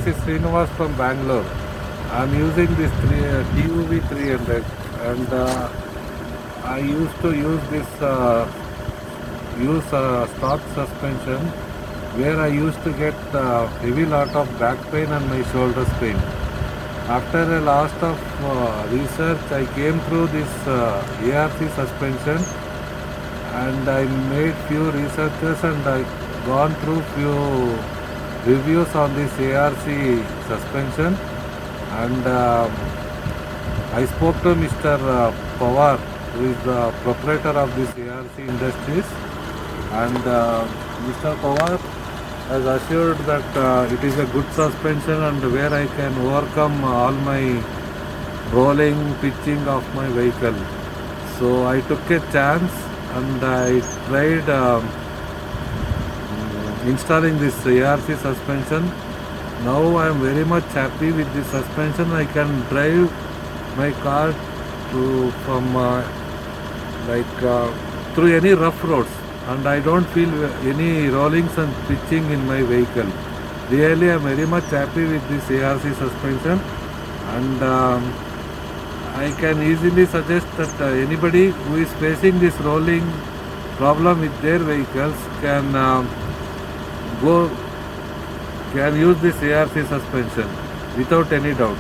this is Srinivas from Bangalore. I'm using this TUV 300 and I used to use this stock suspension where I used to get heavy lot of back pain and my shoulders pain. After a lot of research, I came through this ARC suspension and I made few researches and I gone through few reviews on this ARC suspension and I spoke to Mr. Pawar, who is the proprietor of this ARC Industries, and Mr. Pawar has assured that it is a good suspension and where I can overcome all my rolling, pitching of my vehicle. So I took a chance and I tried installing this ARC suspension. Now I am very much happy with this suspension. I can drive my car through any rough roads and I don't feel any rollings and pitching in my vehicle. Really, I am very much happy with this ARC suspension and I can easily suggest that anybody who is facing this rolling problem with their vehicles can use this ARC suspension without any doubt.